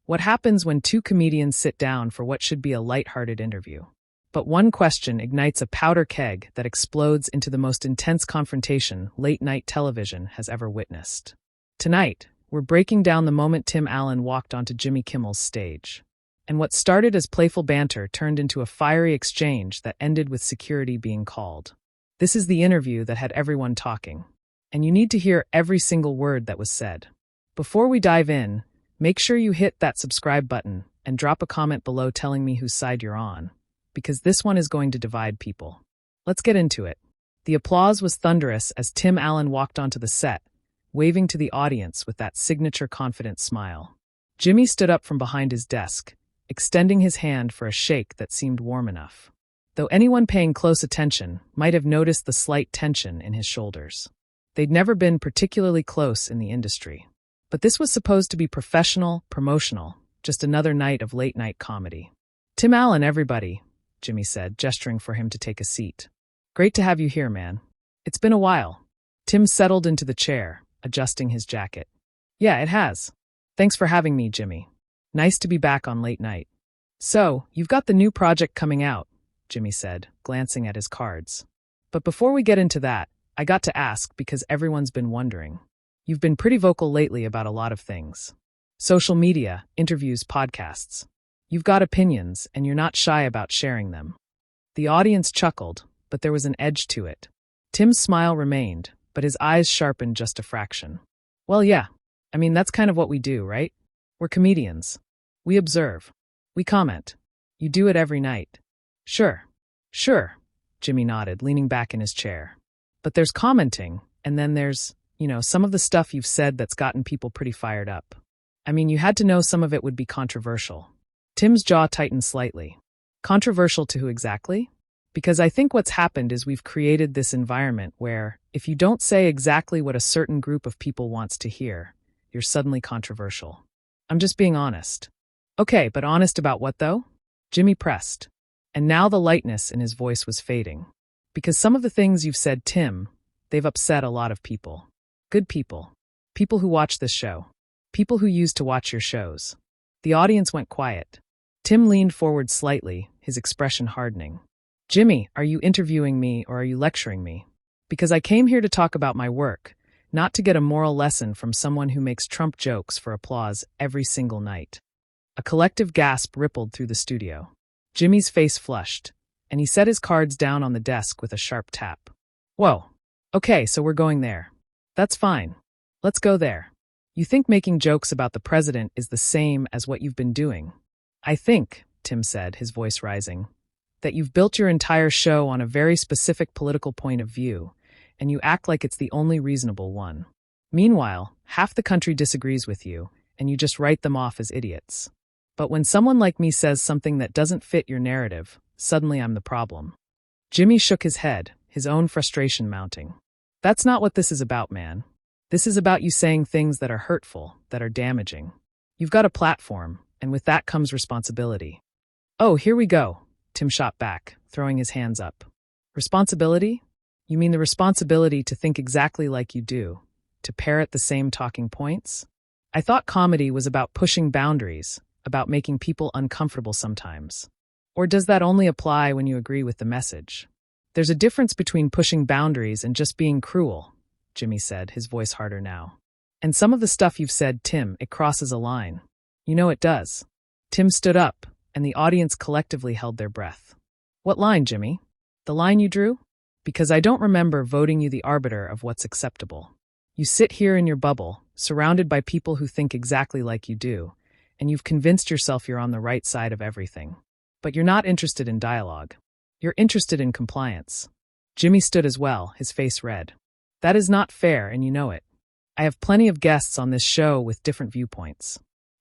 What happens when two comedians sit down for what should be a lighthearted interview? But one question ignites a powder keg that explodes into the most intense confrontation late-night television has ever witnessed. Tonight, we're breaking down the moment Tim Allen walked onto Jimmy Kimmel's stage. And what started as playful banter turned into a fiery exchange that ended with security being called. This is the interview that had everyone talking. And you need to hear every single word that was said. Before we dive in, make sure you hit that subscribe button and drop a comment below telling me whose side you're on, because this one is going to divide people. Let's get into it. The applause was thunderous as Tim Allen walked onto the set, waving to the audience with that signature confident smile. Jimmy stood up from behind his desk, extending his hand for a shake that seemed warm enough. Though anyone paying close attention might have noticed the slight tension in his shoulders. They'd never been particularly close in the industry. But this was supposed to be professional, promotional, just another night of late-night comedy. Tim Allen, everybody, Jimmy said, gesturing for him to take a seat. Great to have you here, man. It's been a while. Tim settled into the chair, adjusting his jacket. Yeah, it has. Thanks for having me, Jimmy. Nice to be back on late night. So, you've got the new project coming out, Jimmy said, glancing at his cards. But before we get into that, I got to ask because everyone's been wondering. You've been pretty vocal lately about a lot of things. Social media, interviews, podcasts. You've got opinions, and you're not shy about sharing them. The audience chuckled, but there was an edge to it. Tim's smile remained, but his eyes sharpened just a fraction. Well, yeah. I mean, that's kind of what we do, right? We're comedians. We observe. We comment. You do it every night. Sure. Jimmy nodded, leaning back in his chair. But there's commenting, and then there's, some of the stuff you've said that's gotten people pretty fired up. I mean, you had to know some of it would be controversial. Tim's jaw tightened slightly. Controversial to who exactly? Because I think what's happened is we've created this environment where, if you don't say exactly what a certain group of people wants to hear, you're suddenly controversial. I'm just being honest. Okay, but honest about what, though? Jimmy pressed. And now the lightness in his voice was fading. Because some of the things you've said, Tim, they've upset a lot of people. Good people. People who watch this show. People who used to watch your shows. The audience went quiet. Tim leaned forward slightly, his expression hardening. Jimmy, are you interviewing me or are you lecturing me? Because I came here to talk about my work, not to get a moral lesson from someone who makes Trump jokes for applause every single night. A collective gasp rippled through the studio. Jimmy's face flushed, and he set his cards down on the desk with a sharp tap. Whoa. Okay, so we're going there. That's fine. Let's go there. You think making jokes about the president is the same as what you've been doing? I think, Tim said, his voice rising, that you've built your entire show on a very specific political point of view, and you act like it's the only reasonable one. Meanwhile, half the country disagrees with you, and you just write them off as idiots. But when someone like me says something that doesn't fit your narrative, suddenly I'm the problem. Jimmy shook his head, his own frustration mounting. That's not what this is about, man. This is about you saying things that are hurtful, that are damaging. You've got a platform, and with that comes responsibility. Oh, here we go, Tim shot back, throwing his hands up. Responsibility? You mean the responsibility to think exactly like you do, to parrot the same talking points? I thought comedy was about pushing boundaries, about making people uncomfortable sometimes. Or does that only apply when you agree with the message? There's a difference between pushing boundaries and just being cruel, Jimmy said, his voice harder now. And some of the stuff you've said, Tim, it crosses a line. You know it does. Tim stood up, and the audience collectively held their breath. What line, Jimmy? The line you drew? Because I don't remember voting you the arbiter of what's acceptable. You sit here in your bubble, surrounded by people who think exactly like you do, and you've convinced yourself you're on the right side of everything. But you're not interested in dialogue. You're interested in compliance. Jimmy stood as well, his face red. That is not fair, and you know it. I have plenty of guests on this show with different viewpoints.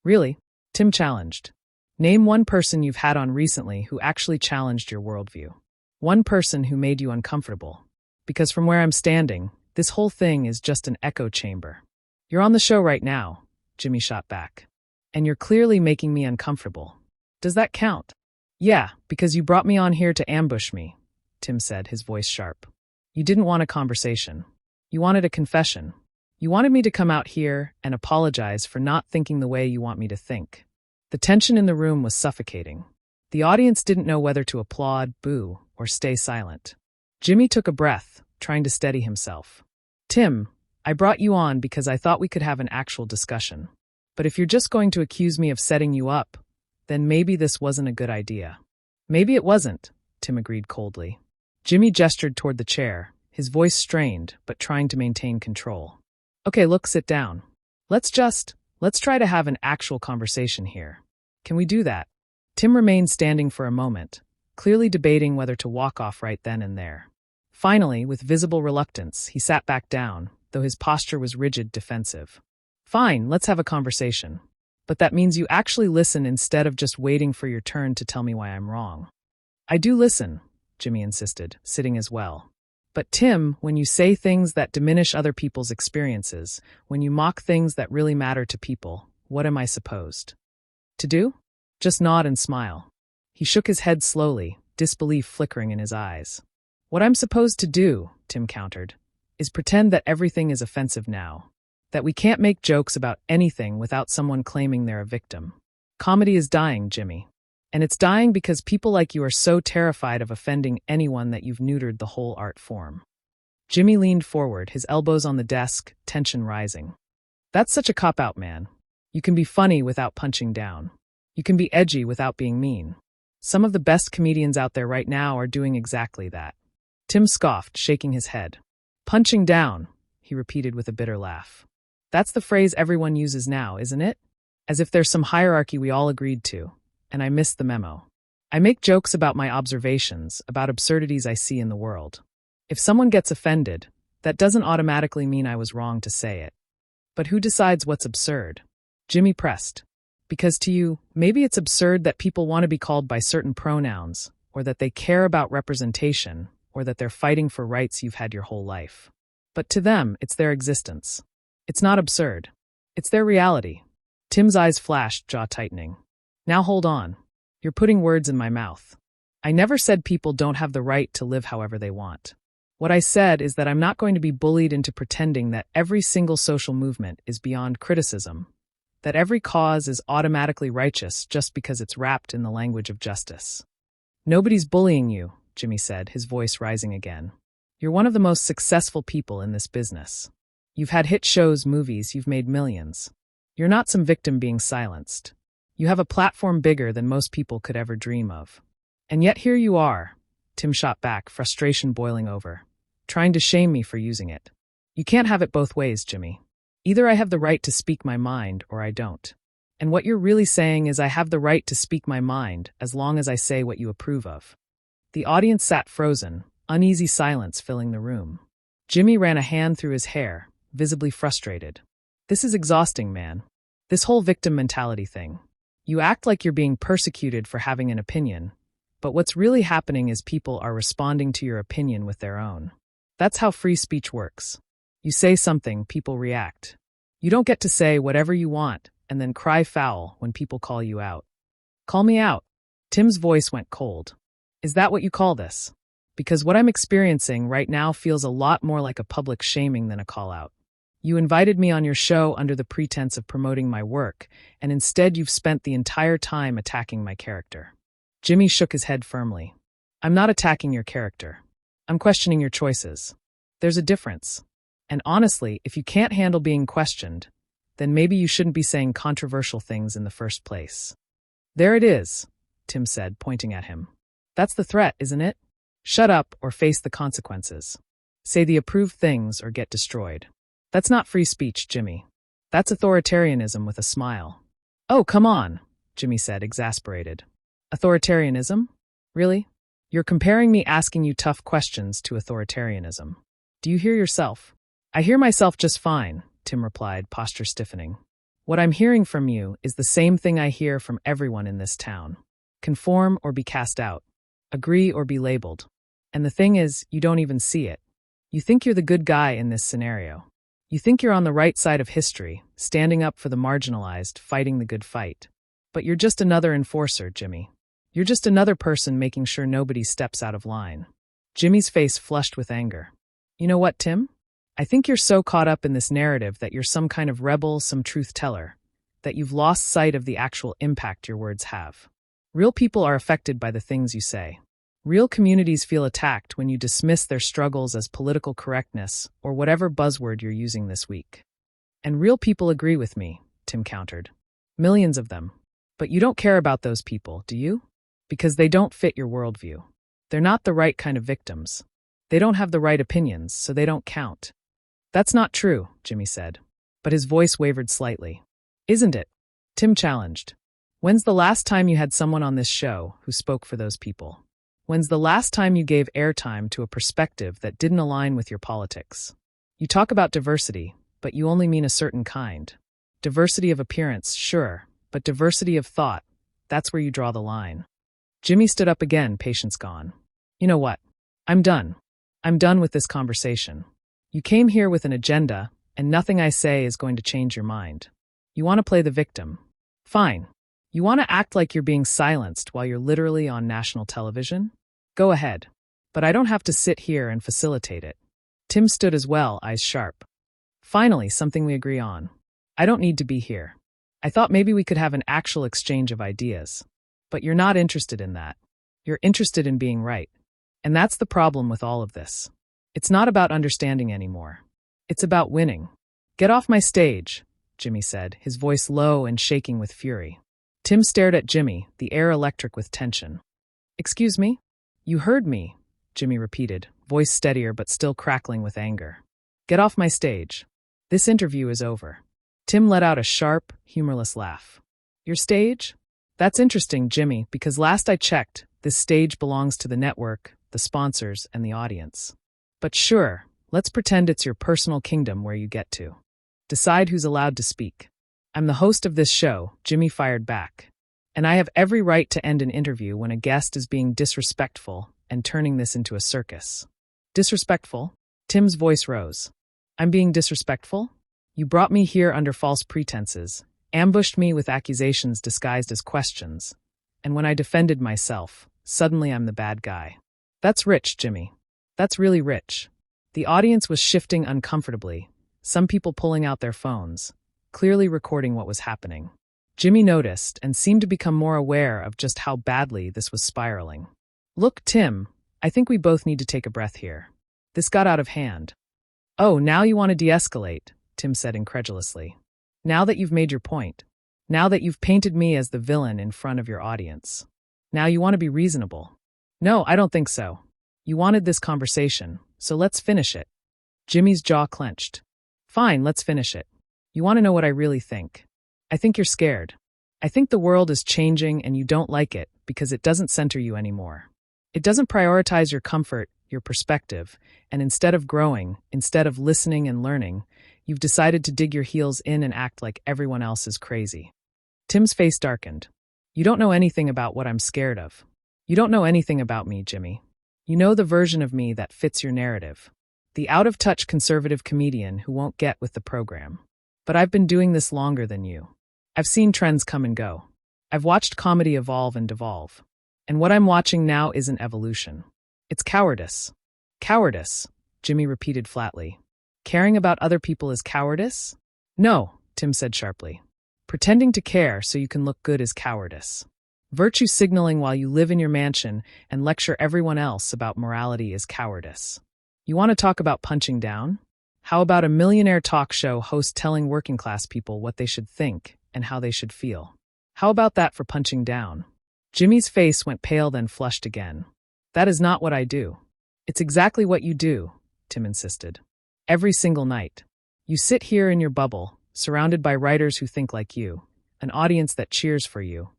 Really? Tim challenged. Name one person you've had on recently who actually challenged your worldview. One person who made you uncomfortable. Because from where I'm standing, this whole thing is just an echo chamber. You're on the show right now, Jimmy shot back. And you're clearly making me uncomfortable. Does that count? Yeah, because you brought me on here to ambush me, Tim said, his voice sharp. You didn't want a conversation. You wanted a confession. You wanted me to come out here and apologize for not thinking the way you want me to think. The tension in the room was suffocating. The audience didn't know whether to applaud, boo, or stay silent. Jimmy took a breath, trying to steady himself. Tim, I brought you on because I thought we could have an actual discussion. But if you're just going to accuse me of setting you up, then maybe this wasn't a good idea. Maybe it wasn't, Tim agreed coldly. Jimmy gestured toward the chair, his voice strained, but trying to maintain control. Okay, look, sit down. Let's try to have an actual conversation here. Can we do that? Tim remained standing for a moment, clearly debating whether to walk off right then and there. Finally, with visible reluctance, he sat back down, though his posture was rigid, defensive. Fine, let's have a conversation. But that means you actually listen instead of just waiting for your turn to tell me why I'm wrong. I do listen, Jimmy insisted, sitting as well. But Tim, when you say things that diminish other people's experiences, when you mock things that really matter to people, what am I supposed to do? Just nod and smile. He shook his head slowly, disbelief flickering in his eyes. What I'm supposed to do, Tim countered, is pretend that everything is offensive now. That we can't make jokes about anything without someone claiming they're a victim. Comedy is dying, Jimmy. And it's dying because people like you are so terrified of offending anyone that you've neutered the whole art form. Jimmy leaned forward, his elbows on the desk, tension rising. That's such a cop-out, man. You can be funny without punching down. You can be edgy without being mean. Some of the best comedians out there right now are doing exactly that. Tim scoffed, shaking his head. Punching down, he repeated with a bitter laugh. That's the phrase everyone uses now, isn't it? As if there's some hierarchy we all agreed to. And I missed the memo. I make jokes about my observations, about absurdities I see in the world. If someone gets offended, that doesn't automatically mean I was wrong to say it. But who decides what's absurd? Jimmy pressed. Because to you, maybe it's absurd that people want to be called by certain pronouns, or that they care about representation, or that they're fighting for rights you've had your whole life. But to them, it's their existence. It's not absurd. It's their reality. Tim's eyes flashed, jaw tightening. Now hold on. You're putting words in my mouth. I never said people don't have the right to live however they want. What I said is that I'm not going to be bullied into pretending that every single social movement is beyond criticism, that every cause is automatically righteous just because it's wrapped in the language of justice. Nobody's bullying you, Jimmy said, his voice rising again. You're one of the most successful people in this business. You've had hit shows, movies, you've made millions. You're not some victim being silenced. You have a platform bigger than most people could ever dream of. And yet here you are, Tim shot back, frustration boiling over, trying to shame me for using it. You can't have it both ways, Jimmy. Either I have the right to speak my mind or I don't. And what you're really saying is I have the right to speak my mind as long as I say what you approve of. The audience sat frozen, uneasy silence filling the room. Jimmy ran a hand through his hair, visibly frustrated. This is exhausting, man. This whole victim mentality thing. You act like you're being persecuted for having an opinion, but what's really happening is people are responding to your opinion with their own. That's how free speech works. You say something, people react. You don't get to say whatever you want and then cry foul when people call you out. Call me out. Tim's voice went cold. Is that what you call this? Because what I'm experiencing right now feels a lot more like a public shaming than a call-out. You invited me on your show under the pretense of promoting my work, and instead you've spent the entire time attacking my character. Jimmy shook his head firmly. I'm not attacking your character. I'm questioning your choices. There's a difference. And honestly, if you can't handle being questioned, then maybe you shouldn't be saying controversial things in the first place. There it is, Tim said, pointing at him. That's the threat, isn't it? Shut up or face the consequences. Say the approved things or get destroyed. That's not free speech, Jimmy. That's authoritarianism with a smile. Oh, come on, Jimmy said, exasperated. Authoritarianism? Really? You're comparing me asking you tough questions to authoritarianism. Do you hear yourself? I hear myself just fine, Tim replied, posture stiffening. What I'm hearing from you is the same thing I hear from everyone in this town. Conform or be cast out. Agree or be labeled. And the thing is, you don't even see it. You think you're the good guy in this scenario. You think you're on the right side of history, standing up for the marginalized, fighting the good fight. But you're just another enforcer, Jimmy. You're just another person making sure nobody steps out of line. Jimmy's face flushed with anger. You know what, Tim? I think you're so caught up in this narrative that you're some kind of rebel, some truth teller, that you've lost sight of the actual impact your words have. Real people are affected by the things you say. Real communities feel attacked when you dismiss their struggles as political correctness or whatever buzzword you're using this week. And real people agree with me, Tim countered. Millions of them. But you don't care about those people, do you? Because they don't fit your worldview. They're not the right kind of victims. They don't have the right opinions, so they don't count. That's not true, Jimmy said. But his voice wavered slightly. Isn't it? Tim challenged. When's the last time you had someone on this show who spoke for those people? When's the last time you gave airtime to a perspective that didn't align with your politics? You talk about diversity, but you only mean a certain kind. Diversity of appearance, sure, but diversity of thought, that's where you draw the line. Jimmy stood up again, patience gone. You know what? I'm done. I'm done with this conversation. You came here with an agenda, and nothing I say is going to change your mind. You want to play the victim. Fine. You want to act like you're being silenced while you're literally on national television? Go ahead. But I don't have to sit here and facilitate it. Tim stood as well, eyes sharp. Finally, something we agree on. I don't need to be here. I thought maybe we could have an actual exchange of ideas. But you're not interested in that. You're interested in being right. And that's the problem with all of this. It's not about understanding anymore. It's about winning. Get off my stage, Jimmy said, his voice low and shaking with fury. Tim stared at Jimmy, the air electric with tension. Excuse me? You heard me, Jimmy repeated, voice steadier but still crackling with anger. Get off my stage. This interview is over. Tim let out a sharp, humorless laugh. Your stage? That's interesting, Jimmy, because last I checked, this stage belongs to the network, the sponsors, and the audience. But sure, let's pretend it's your personal kingdom where you get to. Decide who's allowed to speak. I'm the host of this show, Jimmy fired back. And I have every right to end an interview when a guest is being disrespectful and turning this into a circus. Disrespectful? Tim's voice rose. I'm being disrespectful? You brought me here under false pretenses, ambushed me with accusations disguised as questions, and when I defended myself, suddenly I'm the bad guy. That's rich, Jimmy. That's really rich. The audience was shifting uncomfortably, some people pulling out their phones, clearly recording what was happening. Jimmy noticed and seemed to become more aware of just how badly this was spiraling. Look, Tim, I think we both need to take a breath here. This got out of hand. Oh, now you want to de-escalate, Tim said incredulously. Now that you've made your point. Now that you've painted me as the villain in front of your audience. Now you want to be reasonable. No, I don't think so. You wanted this conversation, so let's finish it. Jimmy's jaw clenched. Fine, let's finish it. You want to know what I really think? I think you're scared. I think the world is changing and you don't like it because it doesn't center you anymore. It doesn't prioritize your comfort, your perspective, and instead of growing, instead of listening and learning, you've decided to dig your heels in and act like everyone else is crazy. Tim's face darkened. You don't know anything about what I'm scared of. You don't know anything about me, Jimmy. You know the version of me that fits your narrative. The out-of-touch conservative comedian who won't get with the program. But I've been doing this longer than you. I've seen trends come and go. I've watched comedy evolve and devolve. And what I'm watching now isn't evolution. It's cowardice. Cowardice, Jimmy repeated flatly. Caring about other people is cowardice? No, Tim said sharply. Pretending to care so you can look good is cowardice. Virtue signaling while you live in your mansion and lecture everyone else about morality is cowardice. You want to talk about punching down? How about a millionaire talk show host telling working class people what they should think and how they should feel? How about that for punching down? Jimmy's face went pale then flushed again. That is not what I do. It's exactly what you do, Tim insisted. Every single night. You sit here in your bubble, surrounded by writers who think like you, an audience that cheers for you,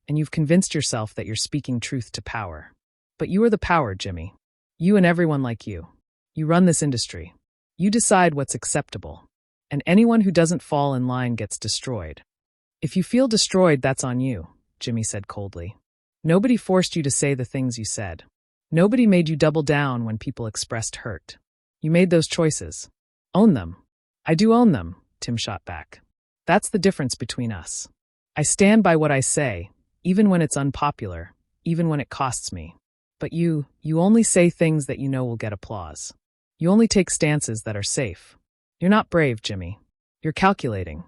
and you've convinced yourself that you're speaking truth to power. But you are the power, Jimmy. You and everyone like you. You run this industry. You decide what's acceptable. And anyone who doesn't fall in line gets destroyed. If you feel destroyed, that's on you, Jimmy said coldly. Nobody forced you to say the things you said. Nobody made you double down when people expressed hurt. You made those choices. Own them. I do own them, Tim shot back. That's the difference between us. I stand by what I say, even when it's unpopular, even when it costs me. But you only say things that you know will get applause. You only take stances that are safe. You're not brave, Jimmy. You're calculating.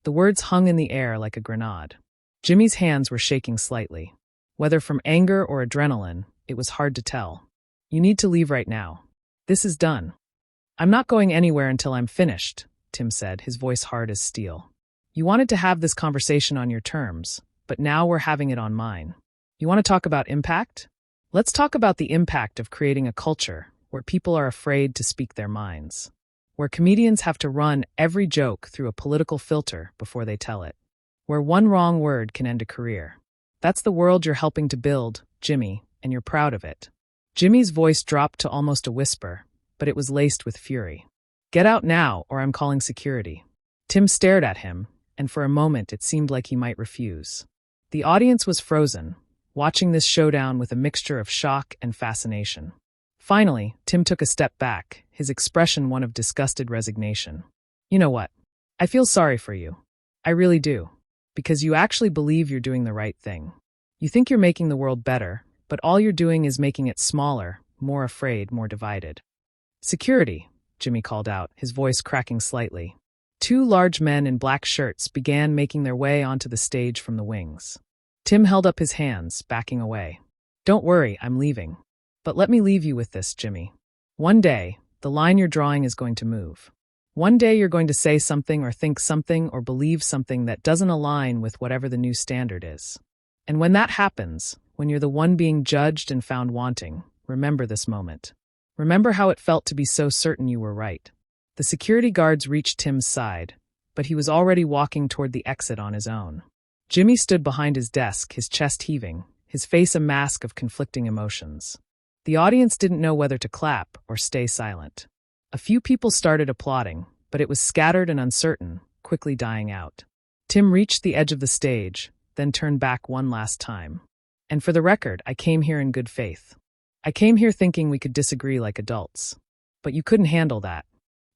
The words hung in the air like a grenade. Jimmy's hands were shaking slightly. Whether from anger or adrenaline, it was hard to tell. You need to leave right now. This is done. I'm not going anywhere until I'm finished, Tim said, his voice hard as steel. You wanted to have this conversation on your terms, but now we're having it on mine. You want to talk about impact? Let's talk about the impact of creating a culture where people are afraid to speak their minds, where comedians have to run every joke through a political filter before they tell it, where one wrong word can end a career. That's the world you're helping to build, Jimmy, and you're proud of it. Jimmy's voice dropped to almost a whisper, but it was laced with fury. Get out now, or I'm calling security. Tim stared at him, and for a moment it seemed like he might refuse. The audience was frozen, watching this showdown with a mixture of shock and fascination. Finally, Tim took a step back, his expression one of disgusted resignation. You know what? I feel sorry for you. I really do. Because you actually believe you're doing the right thing. You think you're making the world better, but all you're doing is making it smaller, more afraid, more divided. Security, Jimmy called out, his voice cracking slightly. Two large men in black shirts began making their way onto the stage from the wings. Tim held up his hands, backing away. Don't worry, I'm leaving. But let me leave you with this, Jimmy. One day, the line you're drawing is going to move. One day you're going to say something or think something or believe something that doesn't align with whatever the new standard is. And when that happens, when you're the one being judged and found wanting, remember this moment. Remember how it felt to be so certain you were right. The security guards reached Tim's side, but he was already walking toward the exit on his own. Jimmy stood behind his desk, his chest heaving, his face a mask of conflicting emotions. The audience didn't know whether to clap or stay silent. A few people started applauding, but it was scattered and uncertain, quickly dying out. Tim reached the edge of the stage, then turned back one last time. And for the record, I came here in good faith. I came here thinking we could disagree like adults. But you couldn't handle that.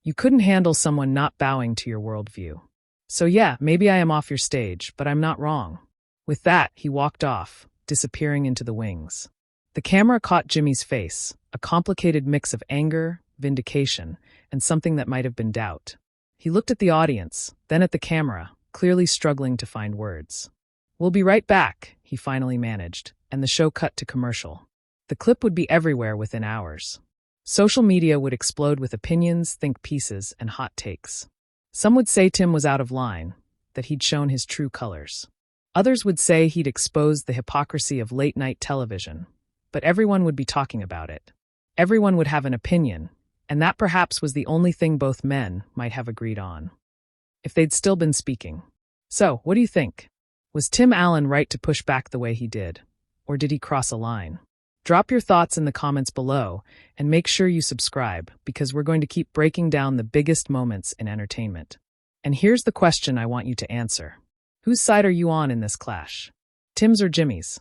You couldn't handle someone not bowing to your worldview. So yeah, maybe I am off your stage, but I'm not wrong. With that, he walked off, disappearing into the wings. The camera caught Jimmy's face, a complicated mix of anger, vindication, and something that might have been doubt. He looked at the audience, then at the camera, clearly struggling to find words. We'll be right back, he finally managed, and the show cut to commercial. The clip would be everywhere within hours. Social media would explode with opinions, think pieces, and hot takes. Some would say Tim was out of line, that he'd shown his true colors. Others would say he'd exposed the hypocrisy of late-night television. But everyone would be talking about it. Everyone would have an opinion, and that perhaps was the only thing both men might have agreed on. If they'd still been speaking. So, what do you think? Was Tim Allen right to push back the way he did? Or did he cross a line? Drop your thoughts in the comments below, and make sure you subscribe, because we're going to keep breaking down the biggest moments in entertainment. And here's the question I want you to answer. Whose side are you on in this clash? Tim's or Jimmy's?